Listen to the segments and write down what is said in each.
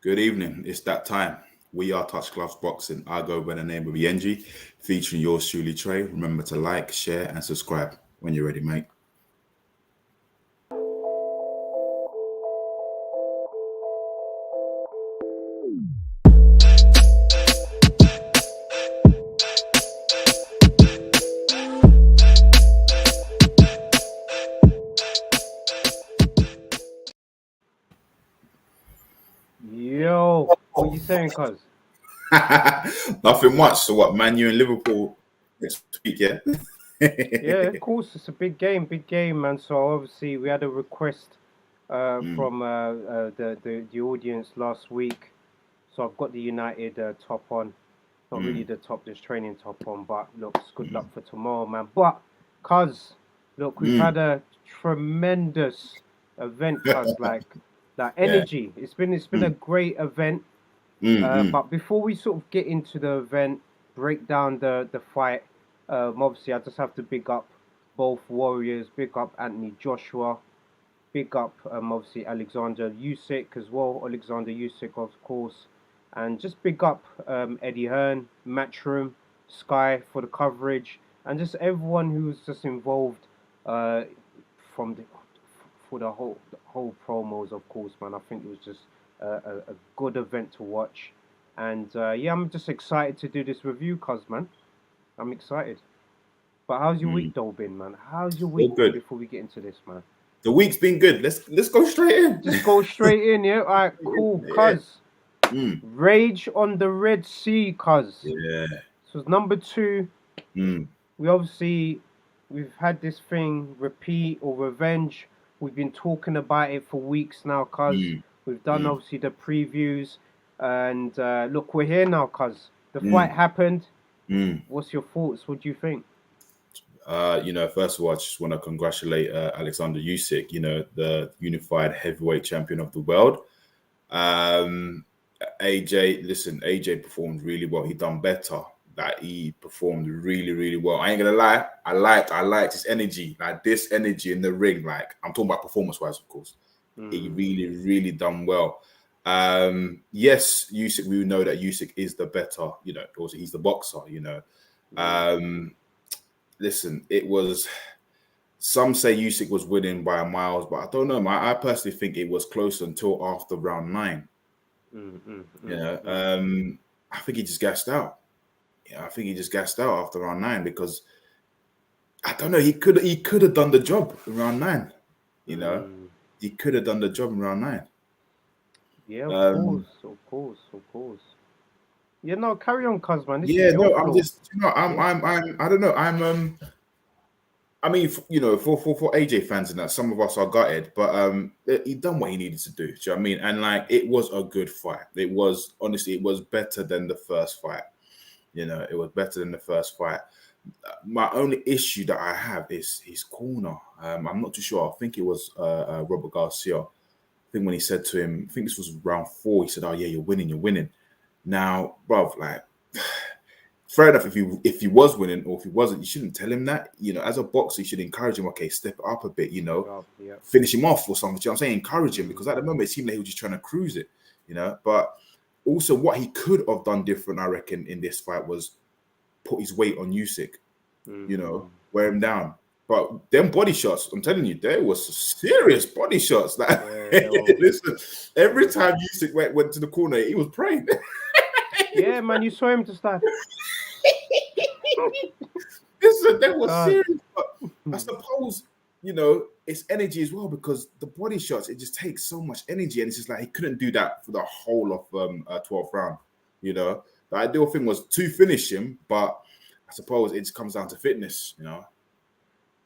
Good evening. It's that time. We are Touch Gloves Boxing. I go by the name of Biyenge, featuring yours Truly Tre. Remember to like, share, and subscribe when you're ready, mate. Yo, what you saying, cuz? Nothing much. So what? Man, you in Liverpool next week, yeah? Yeah, of course, it's a big game, man. So obviously we had a request Mm, from the audience last week. So I've got the United top on, not really mm, the top, this training top on, but looks good luck mm, for tomorrow, man. But cuz, look, we've mm. had a tremendous event, cuz, like Yeah. energy. It's been a Mm, great event. mm, mm. But before we sort of get into the event, break down the fight, obviously I just have to big up both warriors, big up Anthony Joshua, big up obviously Alexander Usyk as well, Alexander Usyk of course, and just big up Eddie Hearn, Matchroom, Sky for the coverage, and just everyone who's just involved uh, from the for the whole promos, of course, man. I think it was just a good event to watch, and yeah, I'm just excited to do this review, cuz man, I'm excited. But how's your Mm. week though been, man? How's your All week been good. before we get into this, man? The week's been good. Let's go straight in. Just go straight in, yeah. All right, cool, Yeah. cuz. Mm. Rage on the Red Sea, cuz. Yeah. So it's number two. Mm. We obviously we've had this thing repeat or revenge. We've been talking about it for weeks now, cuz. Mm. We've done Mm. obviously the previews, and look, we're here now, cuz. The fight Mm. happened. Mm. What's your thoughts? What do you think? First of all, I just want to congratulate Oleksandr Usyk, the unified heavyweight champion of the world. Um, AJ, listen, AJ performed really well. He done better. Like he performed really, really well. I ain't gonna lie. I liked his energy, like this energy in the ring. Like I'm talking about performance-wise, of course. He Mm, really, really done well. Yes, Usyk. We know that Usyk is the better. Also he's the boxer. mm, Um, listen, it was. Some say Usyk was winning by miles, but I don't know. I personally think it was close until after round 9. mm, mm, You mm, know, mm. I think he just gassed out. Yeah, I think he just gassed out after round 9 because I don't know. He could have done the job in round 9. You know, Mm. he could have done the job in round 9. Yeah, of Um, course, of course, of course. Yeah, no, carry on, cuz man. This is yeah, your no, I'm floor. just, Yeah. I don't know. I mean, for AJ fans and that, some of us are gutted, but he done what he needed to do. Do you know what I mean? And like, it was a good fight. It was honestly, it was better than the first fight. It was better than the first fight. My only issue that I have is his corner. I'm not too sure. I think it was Robert Garcia. I think when he said to him, I think this was round 4. He said, "Oh yeah, you're winning, you're winning." Now, bruv, like fair enough if he was winning or if he wasn't, you shouldn't tell him that. As a boxer, you should encourage him. Okay, step it up a bit. Yeah, yeah. Finish him off or something. You know what I'm saying? Encourage him Mm, because at the moment it seemed like he was just trying to cruise it. But also what he could have done different, I reckon, in this fight was put his weight on Usyk. mm. Wear him down. But them body shots, I'm telling you, there was serious body shots. Like, Yeah, they were. listen, every Yeah. time Usyk went to the corner, he was praying. Yeah, man, you saw him just like. Listen, they were God. serious. But I suppose, it's energy as well because the body shots, it just takes so much energy. And it's just like he couldn't do that for the whole of 12th round. The ideal thing was to finish him, but I suppose it just comes down to fitness.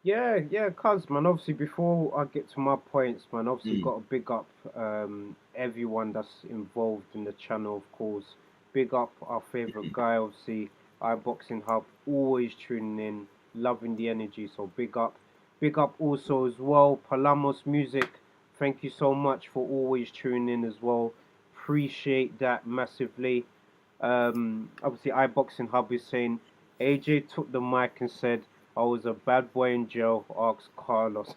Yeah, yeah, cuz man. Obviously, before I get to my points, man, obviously Mm, got to big up everyone that's involved in the channel, of course. Big up our favorite guy, obviously, iBoxing Hub, always tuning in, loving the energy. So big up also as well, Palamos Music. Thank you so much for always tuning in as well. Appreciate that massively. Obviously, iBoxing Hub is saying AJ took the mic and said, "I was a bad boy in jail." Asked Carlos.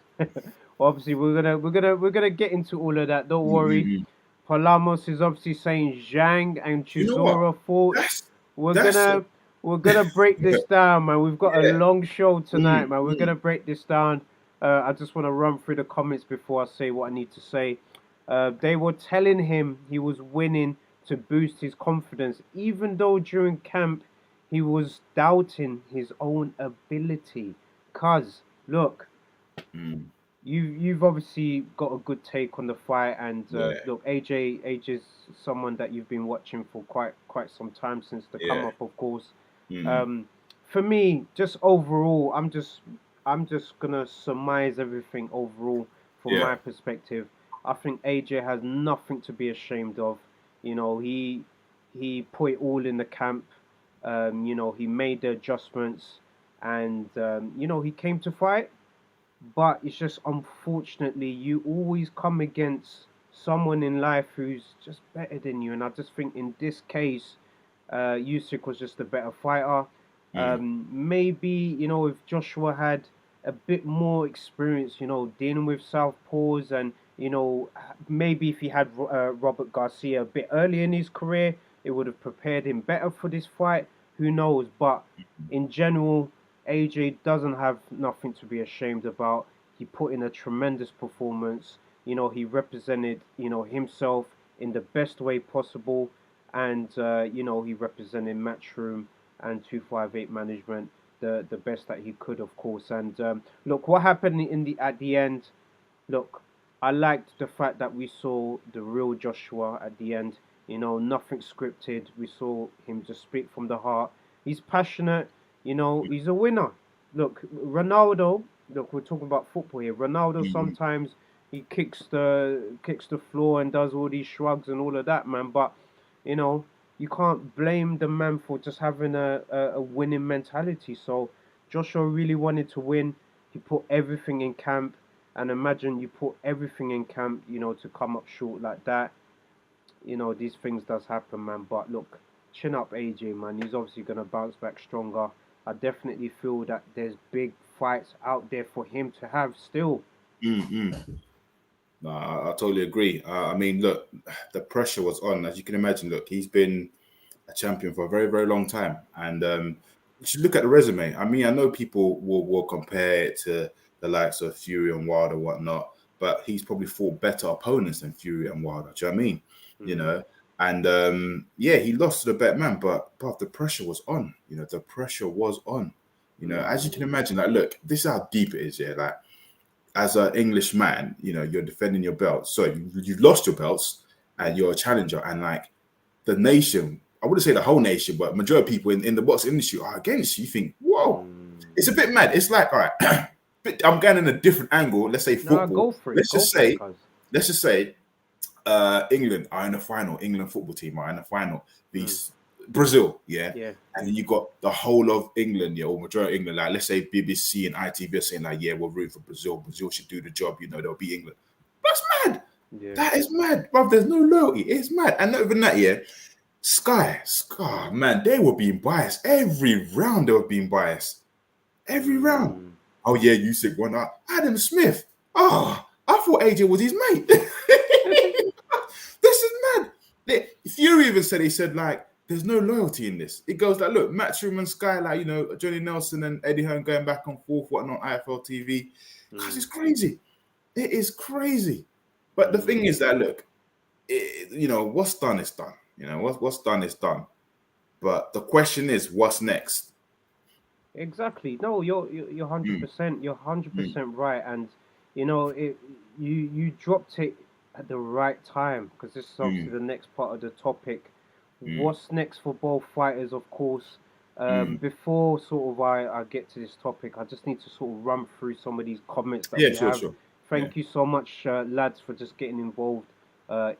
Obviously, we're gonna get into all of that. Don't mm, worry. mm, Palamos is obviously saying Zhang and You know what? Chisora fought. That's We're that's gonna we're gonna break this down, man. We've got a yeah. long show tonight, Mm, man. We're mm, gonna break this down. I just want to run through the comments before I say what I need to say. They were telling him he was winning to boost his confidence, even though during camp he was doubting his own ability. Cause look, mm. you've obviously got a good take on the fight, and Yeah, look, AJ's someone that you've been watching for quite some time since the come yeah. up, of course. Mm, Um, for me, just overall, I'm just gonna surmise everything overall from yeah. my perspective. I think AJ has nothing to be ashamed of. You know, he put it all in the camp. He made the adjustments, and he came to fight, but it's just unfortunately you always come against someone in life who's just better than you, and I just think in this case, Usyk was just a better fighter. mm. Maybe if Joshua had a bit more experience, dealing with southpaws, and maybe if he had Robert Garcia a bit early in his career, it would have prepared him better for this fight. Who knows? But in general, AJ doesn't have nothing to be ashamed about. He put in a tremendous performance. He represented, himself in the best way possible, and he represented Matchroom and 258 management the best that he could, of course. And look, what happened in the at the end. Look, I liked the fact that we saw the real Joshua at the end. Nothing scripted. We saw him just speak from the heart. He's passionate. He's a winner. Look, Ronaldo. Look, we're talking about football here. Ronaldo Mm. sometimes he kicks the floor and does all these shrugs and all of that, man. But you know, you can't blame the man for just having a winning mentality. So Joshua really wanted to win. He put everything in camp, and imagine you put everything in camp, to come up short like that. These things does happen, man. But look, chin up AJ, man. He's obviously gonna bounce back stronger. I definitely feel that there's big fights out there for him to have still. Mm. No, I totally agree. I mean, look, the pressure was on, as you can imagine. Look, he's been a champion for a very, very long time, and you should look at the resume. I mean, I know people will compare it to the likes of Fury and Wilder, whatnot, but he's probably fought better opponents than Fury and Wilder. Do you know what I mean? You Hmm. know, and yeah, he lost to the better man, but the pressure was on. The pressure was on. As you can Hmm. imagine, like, look, this is how deep it is. Yeah, like as an English man, you're defending your belt. So you've lost your belts and you're a challenger. And like the nation, I wouldn't say the whole nation, but majority of people in the boxing industry are against you. You think, whoa, Hmm. it's a bit mad. It's like, all right, I'm going in a different angle. Let's say Nah, football. go for it. Go for it, cuz. Let's just say England are in the final. England football team are in the final. Hmm. These Brazil, yeah, Yeah. and then you got the whole of England, yeah, or majority of England. Like let's say BBC and ITV are saying like, yeah, we're rooting for Brazil. Brazil should do the job. They'll beat England. That's mad. Yeah. That is mad, bro. There's no loyalty. It's mad. And not even that, yeah. Sky, man, they were being biased every round. They were being biased every round. Hmm. Oh yeah, Usyk won out. Adam Smith. Oh, I thought AJ was his mate. This is mad. Fury even said, he said, like, there's no loyalty in this. It goes like, look, Matchroom and Sky, like, Johnny Nelson and Eddie Hearn going back and forth, whatnot, IFL TV. Because Hmm. it's crazy. It is crazy. But the thing is Hmm. that, look, what's done is done. What's done is done. But the question is, what's next? Exactly. No, you're hundred Mm, percent. You're hundred mm, percent right, and you dropped it at the right time, because this is obviously mm, the next part of the topic. mm, What's next for both fighters, of course. mm. Before sort of I get to this topic, I just need to sort of run through some of these comments that Yeah, we sure, have. sure. Yeah. Thank you so much, lads, for just getting involved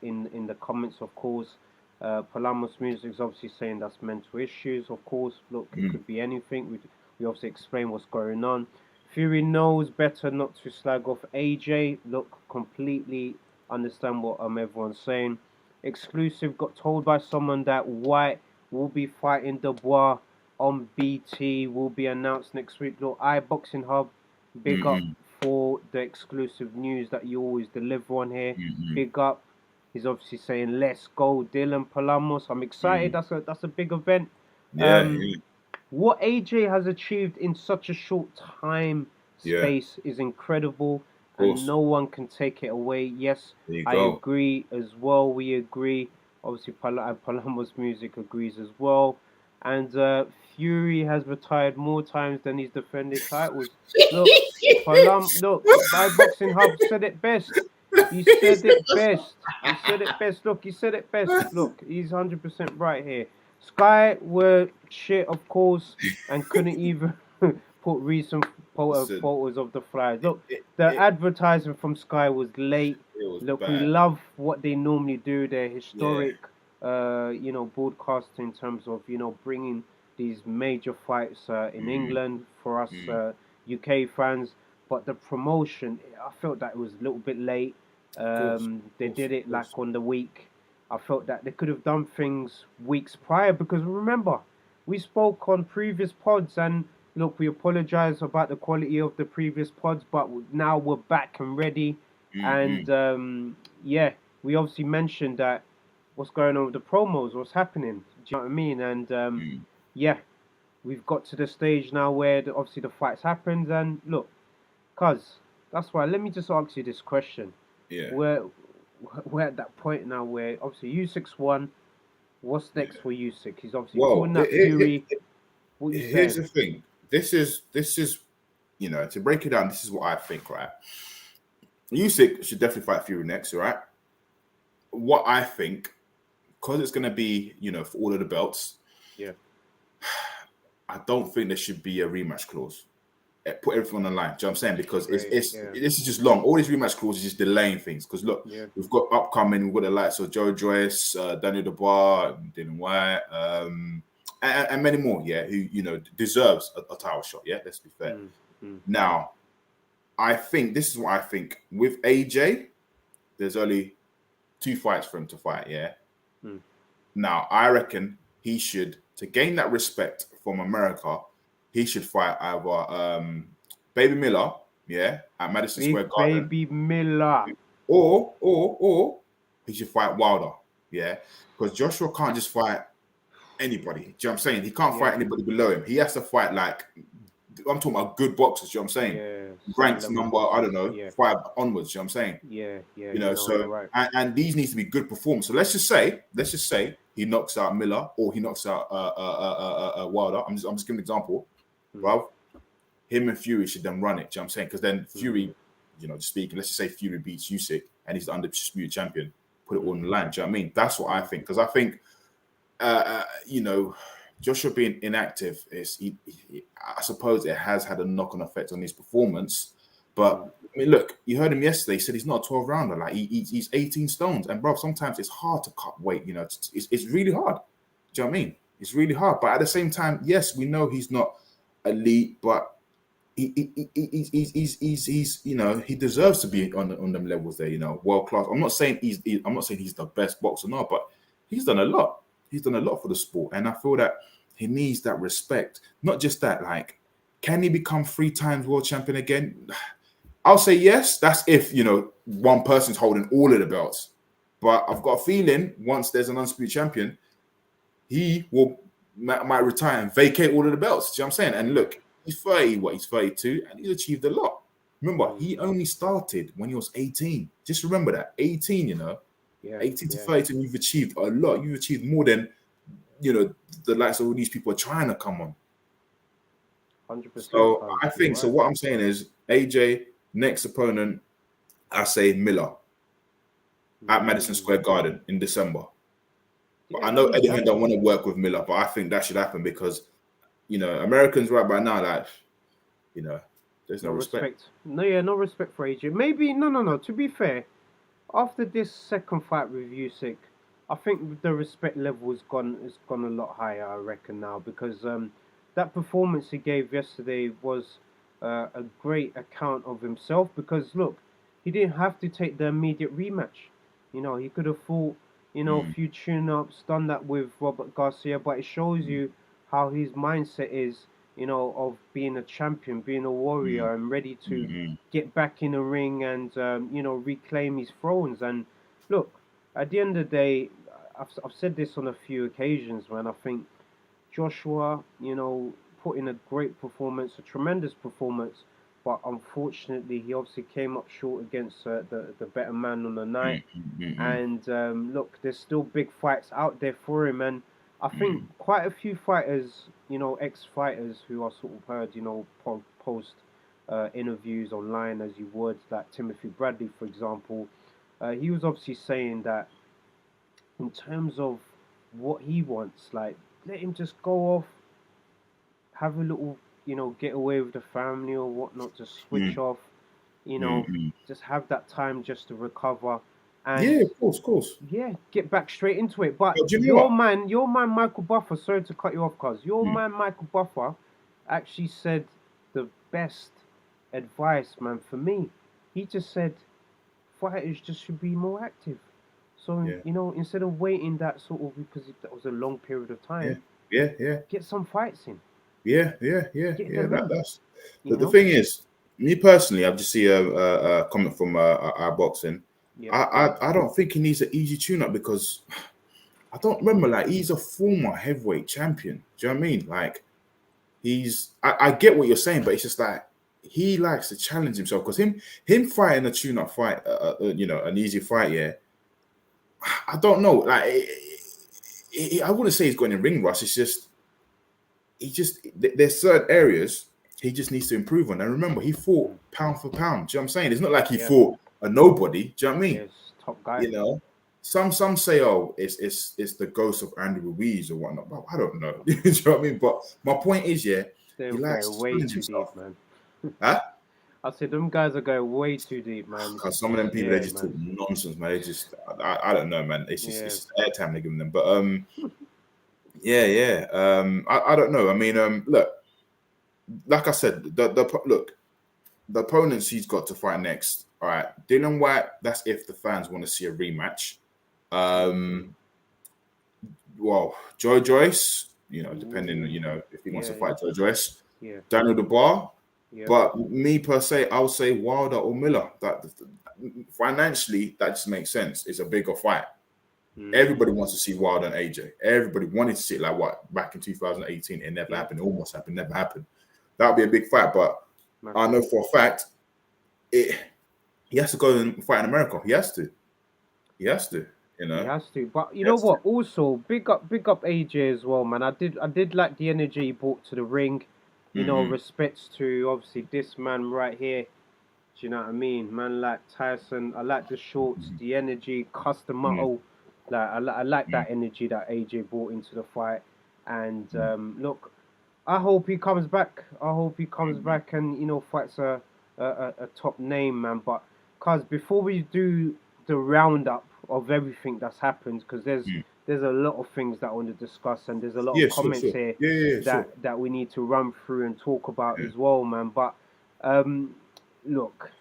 in the comments, of course. Palamos Music is obviously saying that's mental issues. Of course, look, it Mm, could be anything. We obviously explain what's going on. Fury knows better not to slag off AJ. Look, completely understand what everyone's saying. Exclusive got told by someone that White will be fighting Dubois on BT. Will be announced next week. Look, iBoxing Hub, big up mm, for the exclusive news that you always deliver on here. mm, Big up. He's obviously saying, "Let's go, Dylan Palamos." I'm excited. Mm. That's a big event. Yeah, Um, yeah, what AJ has achieved in such a short time yeah. Of space is incredible, and course. no one can take it away. Yes, There you I go. agree as well. We agree. Obviously, Paloma's music agrees as well. And Fury has retired more times than he's defended titles. Look, look, my boxing hub said it best. He said it best. He said it best. Look, he said it best. Look, he's 100% right here. Sky were shit, of course, and couldn't even put recent Listen, photos of the flyers. it, Look, it, the it, advertising from Sky was late. it was Look, we bad. love what they normally do. Their Yeah. historic, broadcasting in terms of bringing these major fights in Mm, England for us mm. UK fans. But the promotion, I felt that it was a little bit late. Of course, of They course, did of it like course. on the week. I felt that they could have done things weeks prior because remember, we spoke on previous pods and look, we apologize about the quality of the previous pods, but now we're back and ready. Mm, And mm, yeah, we obviously mentioned that what's going on with the promos, what's happening. Do you know what I mean? And mm. yeah, we've got to the stage now where obviously the fights happened. And look, cuz that's why. Let me just ask you this question: Yeah, We're we're at that point now where obviously Usyk's won. What's next yeah. for Usyk? He's obviously Well, calling that Fury. What you here's saying? the thing. This is to break it down. This is what I think. Right, Usyk should definitely fight Fury next. Right. What I think, because it's gonna be for all of the belts. Yeah. I don't think there should be a rematch clause. Put everything on the line. Do you know what I'm saying? Because Straight. it's Yeah. this is just long. All these rematch clauses just delaying things. Because look, Yeah. we've got upcoming. We've got the likes of Joe Joyce, Daniel Dubois, Dylan White, and many more. Yeah, who deserves a title shot. Yeah, let's be fair. Mm, mm, Now, I think this is what I think with AJ. There's only 2 fights for him to fight. Yeah. mm. Now, I reckon he should, to gain that respect from America, he should fight either Baby Miller, yeah, at Madison Big Square Garden, baby Miller. or he should fight Wilder, yeah, because Joshua can't just fight anybody. Do you know what I'm saying? He can't Yeah. fight anybody below him. He has to fight like I'm talking about good boxers. You know what I'm saying? Yeah. Certain Ranked level number I boxers. don't know Yeah. 5 onwards. You know what I'm saying? Yeah. Yeah. You're So right. and these needs to be good performance. So let's just say he knocks out Miller or he knocks out Wilder. I'm just giving an example, Mm, bro. Him and Fury should then run it. Do you know what I'm saying? Because then mm, Fury, just speaking, let's just say Fury beats Usyk and he's the undisputed champion. Put it all mm, on the line. Do you know what I mean? That's what I mm, think. Because I think, uh, uh, you know, Joshua being inactive I suppose it has had a knock-on effect on his performance. mm. But I mean, look, you heard him yesterday. He said he's not a 12 rounder. Like he's 18 stones, and bro, sometimes it's hard to cut weight. It's really hard. Do you know what I mean? It's really hard. But at the same time, yes, we know he's not elite, but he's he deserves to be on them levels there. World class. I'm not saying he's the best boxer, no, but he's done a lot. He's done a lot for the sport, and I feel that he needs that respect. Not just that, like, can he become 3 times world champion again? I'll say yes. That's if one person's holding all of the belts. But I've got a feeling once there's an undisputed champion, he might retire and vacate all of the belts. Do you know what I'm saying? And look, he's 30, he's 32, and he's achieved a lot. Remember, Mm. he only started when he was 18. Just remember that. 18, Yeah. 18 to Yeah. 32, and you've achieved a lot. You've achieved more than, the likes of all these people are trying to come on. 100%. So Cause I you're think, so right. what I'm saying is, AJ, next opponent, I say Miller at Madison Mm. Square Garden in December. But Yeah. I know Eddie Hearn That's don't want to work with Miller, but I think that should happen because Americans right by now, like, you know, there's no no respect. respect. No. Yeah. No respect for AJ. Maybe. No. No. No. To be fair, after this second fight with Usyk, I think the respect level has gone a lot higher. I reckon now because that performance he gave yesterday was a great account of himself. Because look, he didn't have to take the immediate rematch. He could have fought a Mm, few tune-ups, done that with Robert Garcia, but it shows mm, you how his mindset is. Of being a champion, being a mm, warrior, and ready to mm, get back in the ring and reclaim his thrones. And look, at the end of the day, I've said this on a few occasions, man. I think Joshua, put in a great performance, a tremendous performance, but unfortunately, he obviously came up short against the better man on the night. Mm-mm. And look, there's still big fights out there for him, and I think quite a few fighters, ex-fighters who are sort of heard, post interviews online as you would, like Timothy Bradley, for example. He was obviously saying that in terms of what he wants, like let him just go off, have a little, get away with the family or whatnot, just switch Mm, off, mm, mm. just have that time just to recover, and Yeah, of course, of course. yeah, get back straight into it. But But do you know what? your man Michael Buffer, sorry to cut you off, cuz your Mm, man Michael Buffer actually said the best advice, man, for me. He just said fighters just should be more active. So, yeah, instead of waiting that sort of, because that was a long period of yeah, time, yeah, yeah, get some fights in, get yeah. them in, That's you the know? thing is, me personally, I've just see a comment from our boxing. Yep. I don't think he needs an easy tune-up because I don't remember, like, he's a former heavyweight champion. Do you know what I mean? Like, I get what you're saying, but it's just like he likes to challenge himself because him fighting a tune-up fight, an easy fight, yeah. I don't know. Like, I wouldn't say he's got any ring rust. It's just there's certain areas he just needs to improve on. And remember, he fought Mm. pound for pound. Do you know what I'm saying? It's not like he Yeah. fought a nobody. Do you know what I mean? Yes. Top guy. You know, some say, oh, it's the ghost of Andrew Ruiz or whatnot. But I don't know. Do you know what I mean? But my point is, yeah, he They're likes going to way challenge too himself. deep, man. Huh? I said them guys are going way too deep, man. Because some of them people they Yeah, just talk man. nonsense, man. They just I don't know, man. Yeah. It's just airtime they're giving them. But yeah. I don't know. I mean, look, like I said, look, the opponents he's got to fight next. All right, Dylan White. That's if the fans want to see a rematch. Mm. Well, Joe Joyce. Depending, Ooh. if he wants to Yeah. fight Joe Joyce, Yeah. Daniel DeBar. Yep. But me per se, I would say Wilder or Miller. That financially, that just makes sense. It's a bigger fight. Mm. Everybody wants to see Wilder and AJ. Everybody wanted to see it, like what, back in 2018. It never Yep. happened. It almost happened. Never happened. That would be a big fight. But I Massive. know for a fact, he has to go and fight in America. He has to. He has to. You He know. has to. But you He know has to. what? Also, big up AJ as well, man. I did like the energy he brought to the ring. Mm-hmm. Respects to obviously this man right here. Do you know what I mean? Man like Tyson. I like the shorts, Mm-hmm. the energy, custom motto. Like I like that energy that AJ brought into the fight. And look, I hope he comes back. I hope he comes Mm-hmm. back and fights a top name, man. But cause before we do the roundup of everything that's happened, because there's a lot of things that I want to discuss, and there's a lot of Yeah, sure, comments sure. here Yeah, that sure. that we need to run through and talk about Yeah. as well, man. But um, look,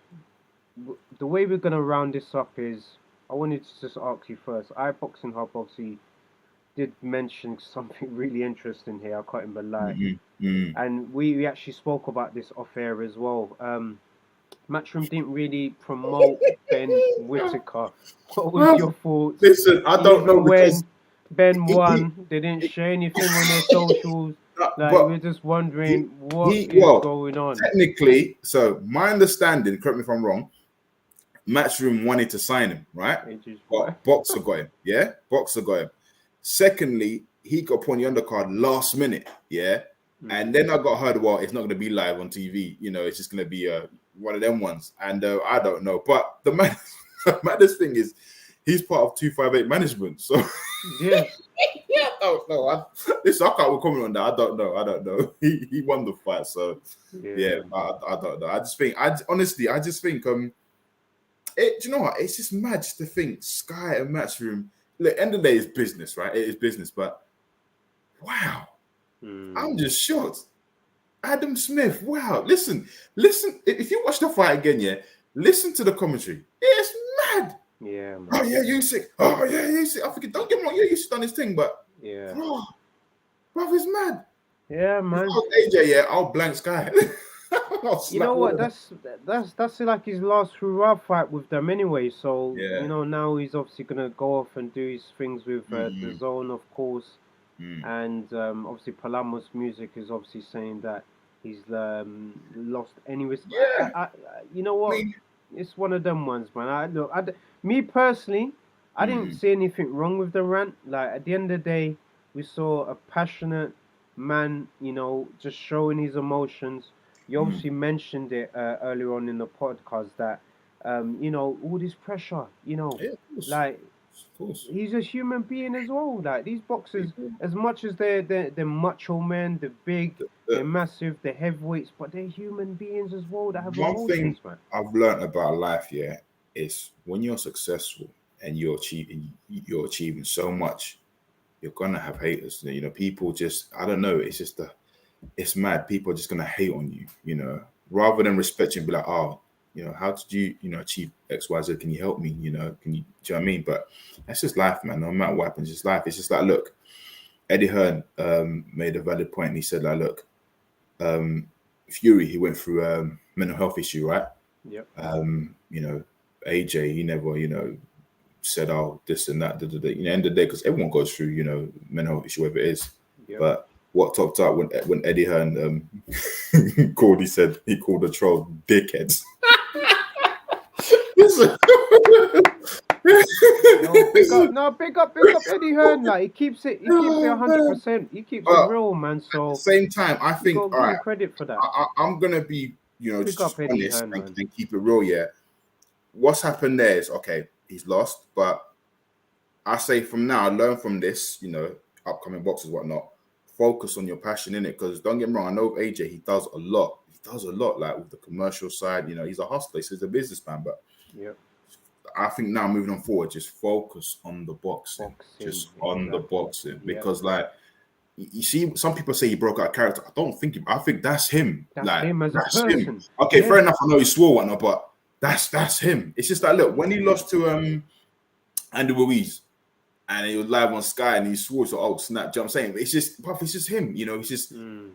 the way we're gonna round this up is I wanted to just ask you first. Boxing Hub obviously did mention something really interesting here. I can't even lie, Mm-hmm. and we actually spoke about this off air as well. Matchroom didn't really promote Ben Whitaker. What was Well, your thoughts? listen, I don't know Even because when Ben he, won, they didn't he, share anything on their socials. Like but we're just wondering what is well, going on. technically, so my understanding, correct me if I'm wrong, Matchroom wanted to sign him, right? Ages boy. But Boxer got him, yeah? Boxer got him. Secondly, he got put on the undercard last minute, yeah? And Mm, then I got heard, well, it's not going to be live on TV, it's just going to be one of them ones. And I don't know. But the man, the maddest thing is, he's part of 258 management. So, yeah, yeah, I don't know. Listen, I can't comment on that. I don't know. He won the fight. So, yeah, yeah, man. I don't know. Honestly, I just think, do you know what? It's just mad just to think Sky and Matchroom. Look, end of the day, it's business, right? It is business, but wow, Mm, I'm just shocked. Adam Smith, wow. Listen. If you watch the fight again, yeah, listen to the commentary. It's mad. yeah, Oh man. yeah, Usyk. Oh yeah, Usyk. I forget. Don't get me wrong. Yeah, Usyk done his thing, but Yeah, bro, it's mad. yeah, If I man. was AJ, yeah, I'll blank Sky. I'll You slap know all what? of them. That's like his last hurrah fight with them anyway. So Yeah. now he's obviously gonna go off and do his things with the Mm-mm. zone, of course, Mm. and obviously Palamos Music is obviously saying that he's lost any respect. Yeah. You know I what? mean, It's one of them ones, man. Me personally, I didn't mm, see anything wrong with the rant. Like at the end of the day, we saw a passionate man, just showing his emotions. You mm. obviously mentioned it earlier on in the podcast that, all this pressure, Yeah, of course. like Of course. he's a human being as well. Like these boxers, People, as much as they're macho men, they're big, they're the, massive, they're heavyweights, but they're human beings as well that have one thing emotions, man. I've learned about life, yeah, is when you're successful and you're achieving so much, you're gonna have haters. People just, I don't know. It's just it's mad. People are just gonna hate on you. Rather than respect you and be like, oh, how did you, achieve X, Y, Z? Can you help me? Can you? Do you know what I mean? But that's just life, man. No matter what happens, it's life. It's just like, look, Eddie Hearn made a valid point. And he said, like, look, Fury, he went through mental health issue, right? Yep, Um, you know, AJ, he never, said, oh, this and that, da, da, da. End of the day, because everyone goes through, mental health issue, whatever it is. yep. But what topped up when Eddie Hearn he called the troll dickheads. Listen, No, listen. big up Eddie Hearn. Like he keeps it Oh, man. 100%. He keeps it But real, man. at the So same time, I you think, gotta all give right, him credit for that. I'm gonna be, Big just up Eddie honest Hearn, and, man. and keep it real. Yeah, what's happened there is okay. He's lost, but I say from now, learn from this. Upcoming boxers, whatnot. Focus on your passion in it, because don't get me wrong. I know AJ, he does a lot. He does a lot, like with the commercial side. He's a hustler. He's a businessman, but Yep, I think now moving on forward, just focus on the boxing, boxing, just on the exactly. boxing, Yep, because like you see, some people say he broke out of character. I don't think. I think that's him. that's Like him as a that's him. person. Okay, Yeah. fair enough. I know he swore whatnot, but that's him. It's just like, look, when he lost to Andy Ruiz and he was live on Sky and he swore, so oh snap, do you know what I'm saying? It's just him. It's just Mm,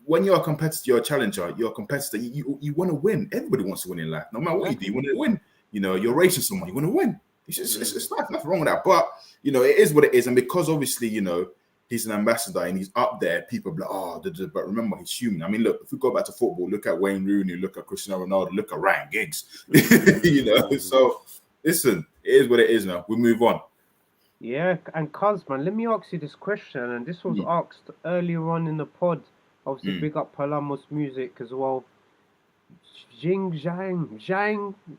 when you're a competitor, you're a challenger, you're a competitor. You want to win. Everybody wants to win in life, no matter what you do. You exactly. want to win. You're racing someone. You want to win. It's Mm, life. Nothing wrong with that. But it is what it is. And because obviously he's an ambassador and he's up there, people be like, oh, da, da, but remember he's human. I mean, look, if we go back to football, look at Wayne Rooney, look at Cristiano Ronaldo, look at Ryan Giggs. mm. So listen, it is what it is. Now we move on. Yeah, and cuz man, let me ask you this question, and this was Mm, asked earlier on in the pod. Obviously, mm. big up Palamos Music as well.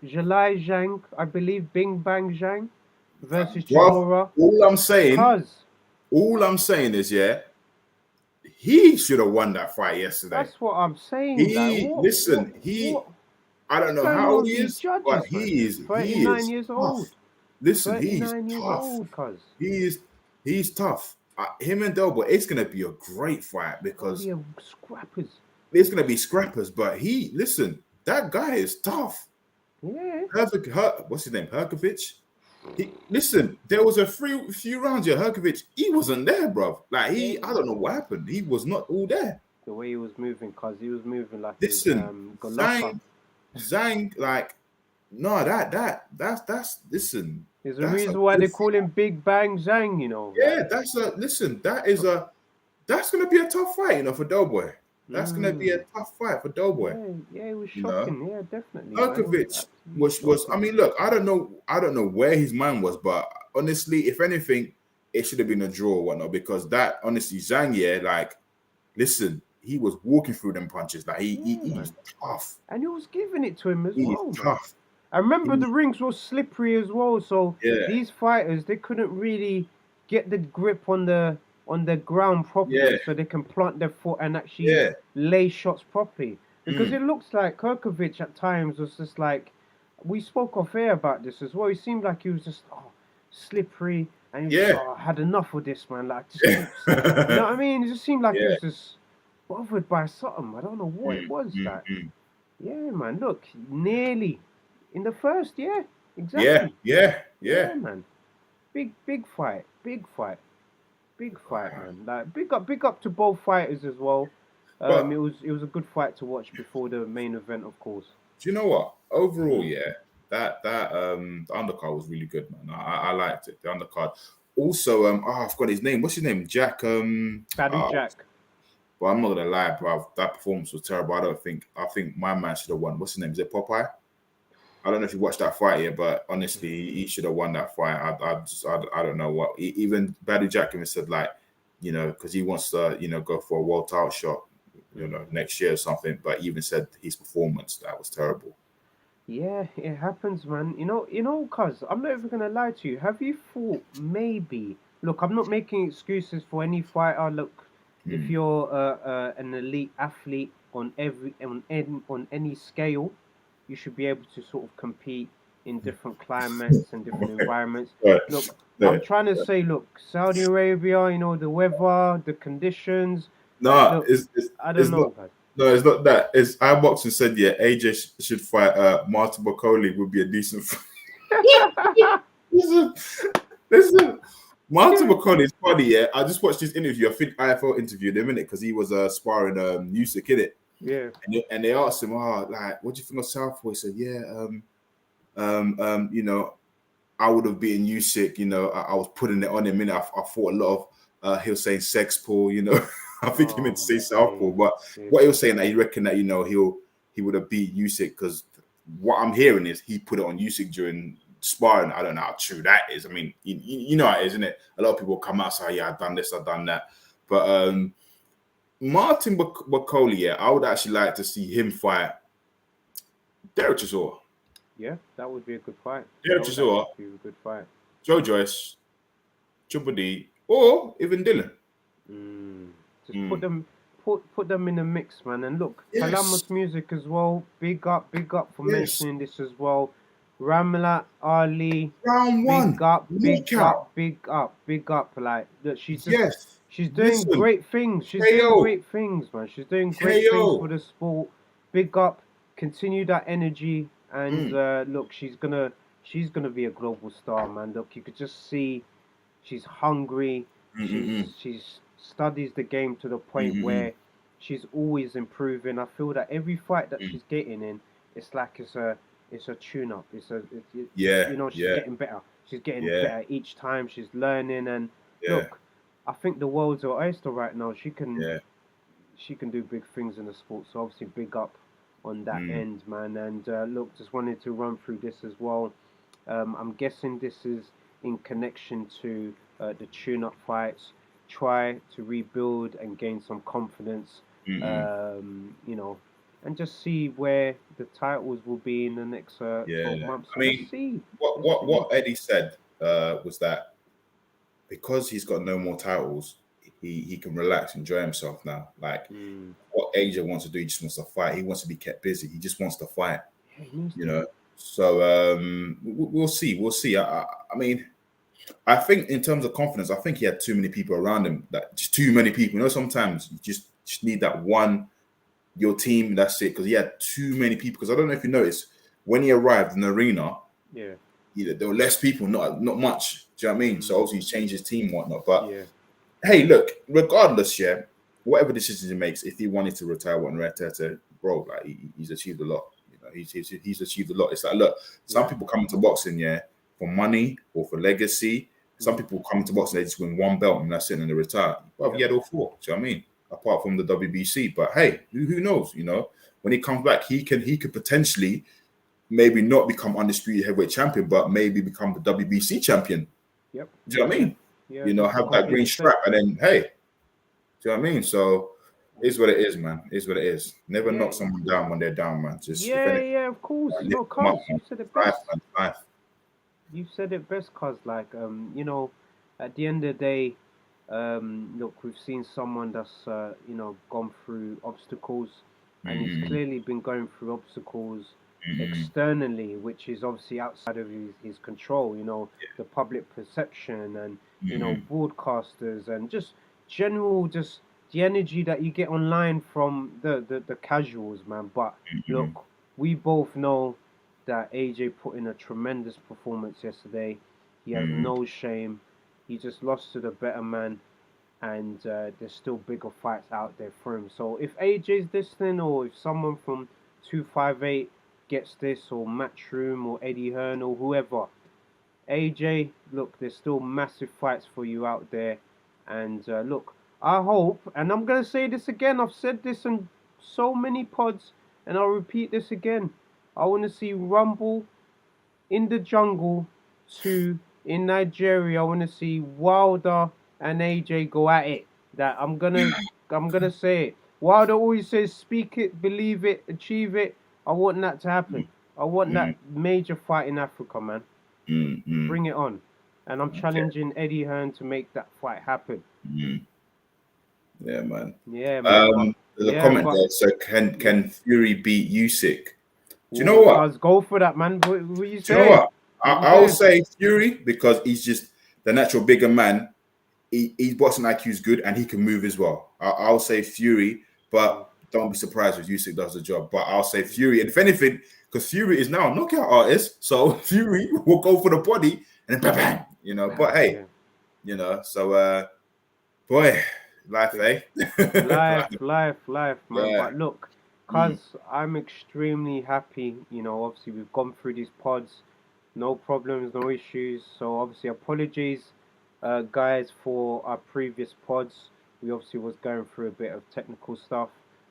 Jalai Zhang, I believe Bing Bang Zhang versus Well, Chisora. all I'm saying, Cuz all I'm saying is, yeah, he should have won that fight yesterday. that's what I'm saying. Like, He listen, he what, I don't what's know going how on old with he these is, but judges, man? he 39 is years tough. old. Listen, he's 39 years tough. old, cuz. He's tough. Him and Delbo, it's gonna be a great fight It's gonna because be a scrappers. it's gonna be scrappers. But listen, that guy is tough. Yeah. What's his name? Herkovich. Listen, there was a few rounds here. Herkovich, he wasn't there, bro. Like Yeah. I don't know what happened. He was not all there. The way he was moving, cuz he was moving like his Listen, Goloka. Zhang, like, no, that's listen, There's a that's a reason why good they call him fight. Big Bang Zhang, Yeah, like. that's gonna be a tough fight, for Doughboy. That's gonna be a Mm, tough fight for Doughboy. yeah, yeah, it was You know, shocking. Yeah, definitely, man. It was Herkovich absolutely was. I shocking. mean, look, I don't know where his mind was, but honestly, if anything, it should have been a draw or whatnot, because that honestly, Zhang, yeah, like, listen, he was walking through them punches, like Yeah, he's man. tough. And he was giving it to him as He's well, man. tough. I remember He's the rings were slippery as well, so yeah, these fighters they couldn't really get the grip on the ground yeah, properly, so they can plant their foot and actually yeah. lay shots properly. Because Mm, it looks like Kirkovic at times was just like we spoke off air about this as well. He seemed like he was just slippery, and he was just yeah. I had enough of this, man. Like just keep, you know what I mean? It just seemed like he Yeah. was just bothered by something. I don't know what it Mm, was. mm, That mm. yeah, man. Look, nearly in the first, yeah, Yeah, exactly. yeah, yeah. Yeah, man. Big fight, big fight, big fight, Wow. man. Like big up to both fighters as well. It But was a good fight to watch before the main event, of course. do you know what? Overall, Mm. yeah, that the undercard was really good, man. I liked it. The undercard. Also, I forgot his name. What's his name? Jack. Badu Jack. Well, I'm not gonna lie, bro. That performance was terrible. I don't think. I think my man should have won. What's his name? Is it Popeye? I don't know if you watched that fight yet, but honestly, he should have won that fight. I don't know what. Even Badu Jack even said like, because he wants to, go for a world title shot, next year or something. But he even said his performance that was terrible. Yeah, it happens, man. Cuz I'm not even gonna lie to you. Have you thought maybe? Look, I'm not making excuses for any fighter. Look, if Mm. you're an elite athlete on any scale, you should be able to sort of compete in different climates and different environments. Right. Look, I'm No, trying to say, look, Saudi Arabia, the weather, the conditions. no, Look, I don't it's not. know, guys. No, it's not that. It's iBoxing said yeah, AJ should fight Martin Bakoli would be a decent fight. listen, listen. Martin McConnell is funny, yeah. I just watched his interview. I think IFL interviewed him in it because he was sparring Usyk in it, Yeah. and they asked him, "Oh, like, what do you think of Southpaw?" He said, "Yeah, I would have beaten Usyk. I was putting it on him. I fought a lot of. He was saying sexpaw. I think he meant to Oh, say Southpaw, days, but days. what he was saying that he reckoned that he would have beat Usyk because what I'm hearing is he put it on Usyk during sparring. I don't know how true that is. I mean, you know how it is, isn't it? A lot of people come out and say, "Yeah, I've done this, I've done that," but Martin Bakoli, yeah, I would actually like to see him fight Derek Chisora. Yeah, that would be a good fight. Derek That would Chisora, actually be a good fight. Joe Joyce, Triple D, or even Dylan. Mm. Just Mm. put them in a mix, man. And look, Yes, Palamos Music as well. Big up for yes. mentioning this as well. Ramla Ali, Round one, knockout. big up. Like look, Yes. she's doing Listen, great things. She's doing KO, great things, man. She's doing great things for KO. the sport. Big up. Continue that energy. And Mm. look, she's gonna be a global star, man. Look, you could just see she's hungry. Mm-mm-mm. She's studies the game to the point Mm-mm-mm. where she's always improving. I feel that every fight that Mm. she's getting in, it's like it's a tune up. Yeah, She's yeah, getting better. She's getting yeah, better each time. She's learning and yeah, look, I think the world's her oyster right now. yeah. She can do big things in the sport. So obviously big up on that Mm. end, man. And look, just wanted to run through this as well. I'm guessing this is in connection to the tune-up fights. Try to rebuild and gain some confidence, Mm-mm. um, you know, and just see where the titles will be in the next 12 Yeah. months. I Let's mean, see. what Let's what see. what Eddie said was that because he's got no more titles, he can relax, enjoy himself now. Like Mm. what AJ wants to do, he just wants to fight. He wants to be kept busy. He just wants to fight. Yeah, he needs You to. know. So we'll see. We'll see. I mean, I think in terms of confidence, I think he had too many people around him. That just too many people. Sometimes you just need that one your team. That's it. Because he had too many people. Because I don't know if you noticed when he arrived in the arena, Yeah. there were less people, not much. Do you know what I mean? So Mm. obviously he's changed his team and whatnot. But Yeah. hey, look, regardless, yeah, whatever decisions he makes, if he wanted to retire one bro, like he's achieved a lot. He's achieved a lot. It's like, look, some Yeah. people come into boxing, yeah, for money or for legacy. Some Mm. people come into boxing, they just win one belt and that's it, and they retire. Well, he Yep. had all four. Do you know what I mean? Apart from the WBC, but hey, who knows? When he comes back, he could potentially maybe not become undisputed heavyweight champion, but maybe become the WBC champion. Yep. Do you know what I Yeah. mean? Yeah. You can Have that green completely say. strap, and then hey, do you know what I mean? So it's what it is, man. It's what it is. Never Yeah. knock someone down when they're down, man. Just if Yeah. anything, Yeah. Of course. lift No, them up, cuz man. you said it Life, best. man. Life. You said it best, cuz like at the end of the day, look, we've seen someone that's gone through obstacles, and he's Mm-mm, clearly been going through obstacles mm-mm, externally, which is obviously outside of his control. The public perception and mm-mm, broadcasters and just general just the energy that you get online from the casuals, man. But mm-mm, look, we both know that AJ put in a tremendous performance yesterday. He has mm-mm. no shame. He just lost to the better man. and there's still bigger fights out there for him. So if AJ's listening, or if someone from 258 gets this, or Matchroom, or Eddie Hearn, or whoever, AJ, look, there's still massive fights for you out there. And look, I hope, and I'm going to say this again, I've said this in so many pods, and I'll repeat this again. I want to see Rumble in the Jungle 2 in Nigeria. I want to see Wilder and AJ go at it. That I'm gonna say it. Wilder always says, "Speak it, believe it, achieve it." I want that to happen. I want that major fight in Africa, man. Bring it on. And I'm challenging Eddie Hearn to make that fight happen. Yeah, man. Yeah, man. There's a comment there. So can Fury beat Usyk? Do you know what? Cuz go for that, man. What you saying? Do you know what? I'll say Fury, because he's just the natural bigger man. His boxing IQ is good, and he can move as well. I'll say Fury, but don't be surprised if Usyk does the job. But I'll say Fury, and if anything, because Fury is now a knockout artist, so Fury will go for the body and then bam, bam, you know. But hey, you know, so boy, life, eh? life, man. Yeah. But look, cuz I'm extremely happy. You know, obviously we've gone through these pods, no problems, no issues. So obviously apologies, guys, for our previous pods. We obviously was going through a bit of technical stuff,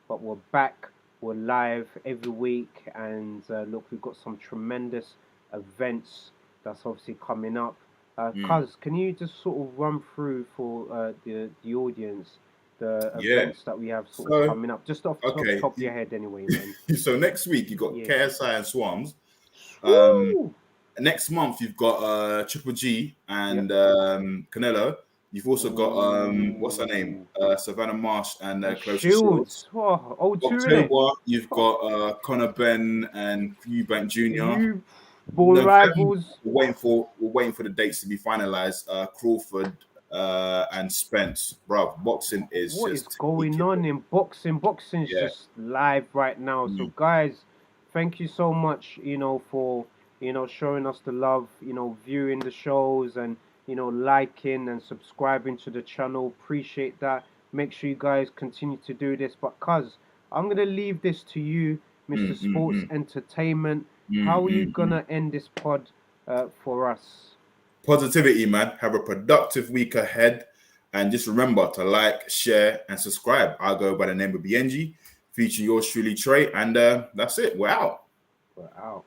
but we're back. We're live every week, and look, we've got some tremendous events that's obviously coming up. Cuz, can you just sort of run through for the audience the events that we have sort of coming up, just off the top of your head, anyway, man? So next week you've got KSI and Swams. Next month you've got Triple G and Canelo. You've also got what's her name? Savannah Marsh and Chloe Shields. October you've got Conor Benn and Eubank Jr. Born rivals. We're waiting for the dates to be finalized. Crawford and Spence, bro. Boxing is what is going on in boxing? Boxing's just live right now. So guys, thank you so much, you know, for showing us the love, you know, viewing the shows, and you know, liking and subscribing to the channel. Appreciate that. Make sure you guys continue to do this. But cuz, I'm gonna leave this to you, Mr. Sports Entertainment. How are you gonna end this pod for us? Positivity, man. Have a productive week ahead, and just remember to like, share, and subscribe. I'll go by the name of Biyenge, featuring yours truly, Tre, and that's it. We're out. We're out.